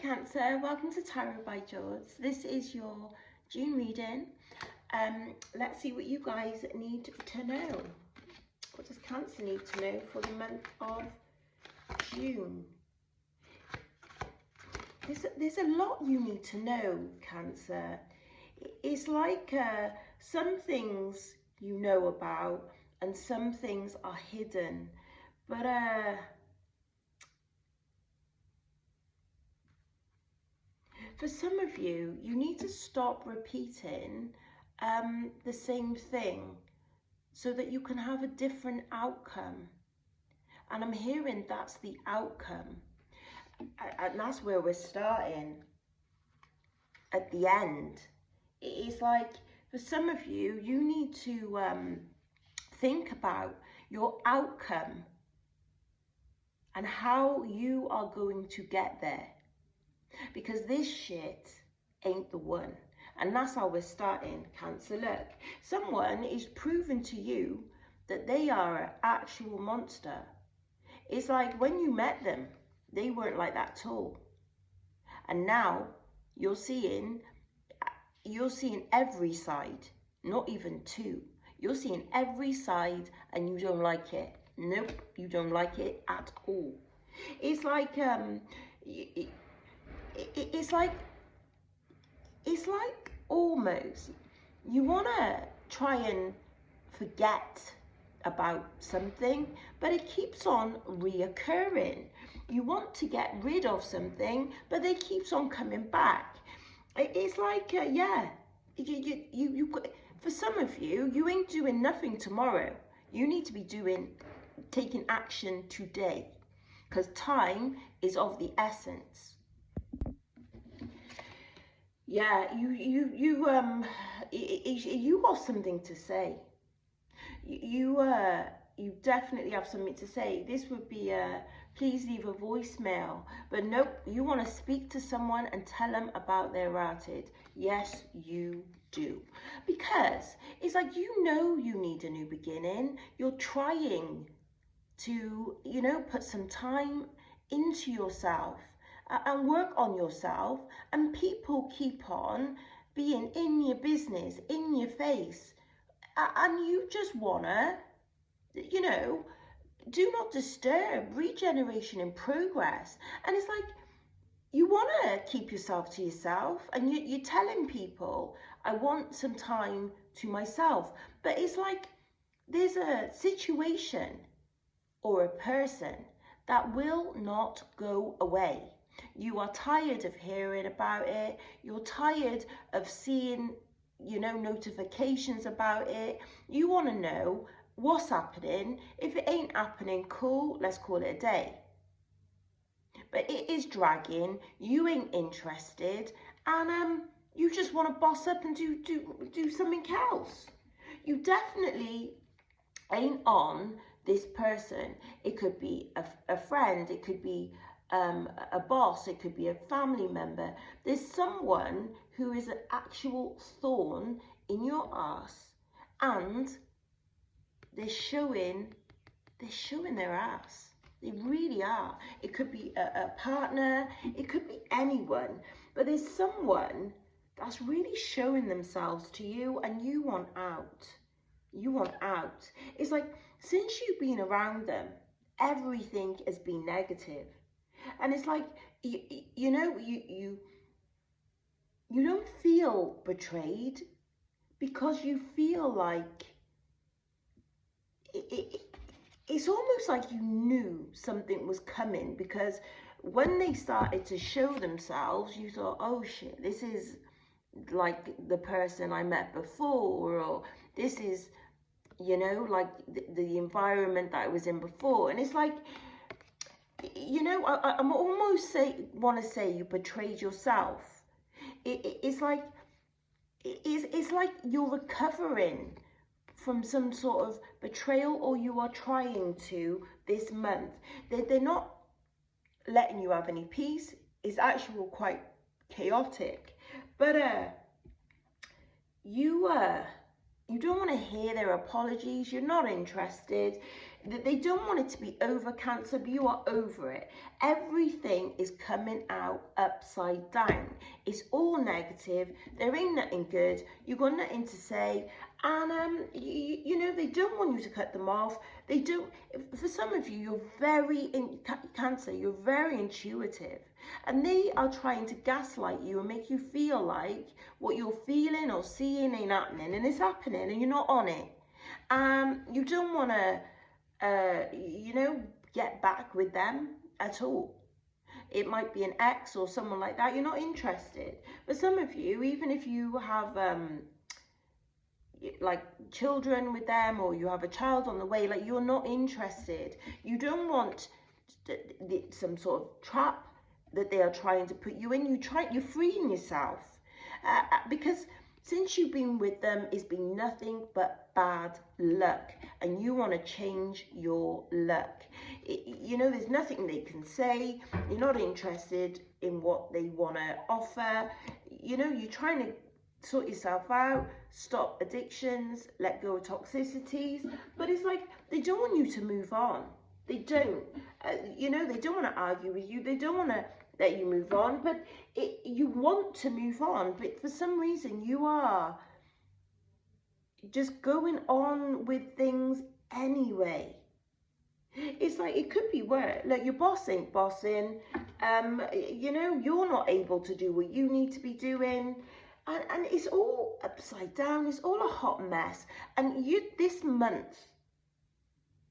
Cancer, welcome to Tarot by George. This is your June reading. Let's see what you guys need to know. What does Cancer need to know for the month of June? There's a lot you need to know, Cancer. It's like some things you know about and some things are hidden. But for some of you, you need to stop repeating the same thing so that you can have a different outcome. And I'm hearing that's the outcome. And that's where we're starting. At the end. It's like, for some of you, you need to think about your outcome and how you are going to get there. Because this shit ain't the one. And that's how we're starting, Cancer. Look, someone is proving to you that they are an actual monster. It's like when you met them, they weren't like that at all. And now you're seeing every side, not even two. You're seeing every side and you don't like it. Nope, you don't like it at all. It's like it's like almost you want to try and forget about something, but it keeps on reoccurring. You want to get rid of something, but it keeps on coming back. It's like yeah, you for some of you, you ain't doing nothing tomorrow. You need to be taking action today, because time is of the essence. Yeah, you got something to say. You definitely have something to say. This would be please leave a voicemail. But nope, you want to speak to someone and tell them about their routed. Yes, you do. Because it's like, you need a new beginning. You're trying to, put some time into yourself and work on yourself, and people keep on being in your business, in your face, and you just wanna, do not disturb, regeneration in progress. And it's like, you wanna keep yourself to yourself, and you're telling people, I want some time to myself. But it's like, there's a situation or a person that will not go away. You are tired of hearing about it. You're tired of seeing, notifications about it. You want to know what's happening. If it ain't happening, cool, let's call it a day. But it is dragging. You ain't interested, and you just want to boss up and do something else. You definitely ain't on this person. It could be a friend, it could be a boss, it could be a family member. There's someone who is an actual thorn in your ass, and they're showing their ass. They really are. It could be a partner, it could be anyone, but there's someone that's really showing themselves to you, and you want out. You want out. It's like, since you've been around them, everything has been negative. And it's like, you don't feel betrayed, because you feel like it's almost like you knew something was coming, because when they started to show themselves, you thought, oh shit, this is like the person I met before, or this is, like the environment that I was in before. And it's like, I'm almost want to say you betrayed yourself. It's like you're recovering from some sort of betrayal, or you are trying to this month. They're not letting you have any peace. It's actually quite chaotic. But you don't want to hear their apologies. You're not interested. They don't want it to be over cancer, but you are over it. Everything is coming out upside down. It's all negative. There ain't nothing good. You've got nothing to say. And, you know, they don't want you to cut them off. They don't. For some of you, you're very, in cancer, you're very intuitive. And they are trying to gaslight you and make you feel like what you're feeling or seeing ain't happening. And it's happening and you're not on it. You don't want to you know, get back with them at all. It might be an ex or someone like that. You're not interested. But some of you, even if you have like children with them, or you have a child on the way, like, you're not interested. You don't want some sort of trap that they are trying to put you in. You're freeing yourself because since you've been with them, it's been nothing but bad luck, and you want to change your luck. You know, there's nothing they can say. You're not interested in what they want to offer. You know, you're trying to sort yourself out, stop addictions, let go of toxicities. But it's like they don't want you to move on. They don't. You know, they don't want to argue with you. They don't want to let you move on, but you want to move on, but for some reason you are just going on with things anyway. It's like, it could be worse. Like, your boss ain't bossing. You know, you're not able to do what you need to be doing. And it's all upside down. It's all a hot mess. And this month,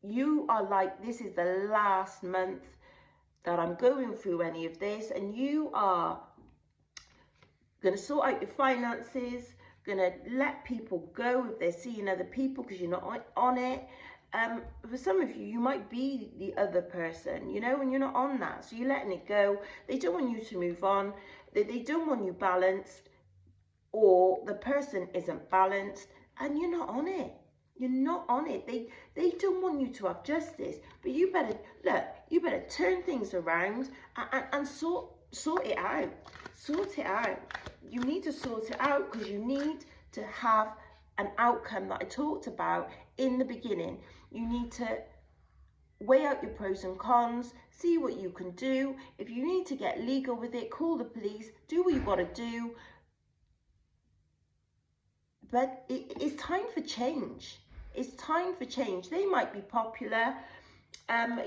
you are like, this is the last month that I'm going through any of this, and you are going to sort out your finances, going to let people go if they're seeing other people because you're not on it. For some of you, you might be the other person, you know, and you're not on that, so you're letting it go. They don't want you to move on. They don't want you balanced, or the person isn't balanced, and you're not on it. You're not on it. They don't want you to have justice, but you better turn things around and sort it out. Sort it out. You need to sort it out, because you need to have an outcome that I talked about in the beginning. You need to weigh out your pros and cons, see what you can do. If you need to get legal with it, call the police, do what you got to do. But it's time for change. It's time for change. They might be popular,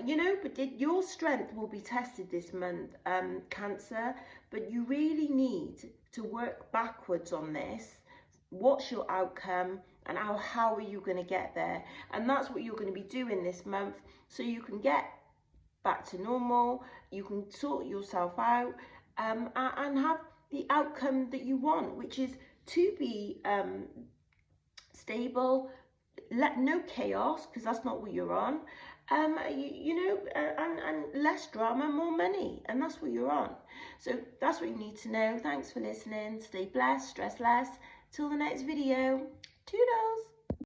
you know, but your strength will be tested this month, Cancer. But you really need to work backwards on this. What's your outcome, and how are you going to get there? And that's what you're going to be doing this month, so you can get back to normal. You can sort yourself out, and have the outcome that you want, which is to be stable, no chaos, because that's not what you're on. You know, and less drama, more money, and that's what you're on. So that's what you need to know. Thanks for listening. Stay blessed, stress less. Till the next video. Toodles.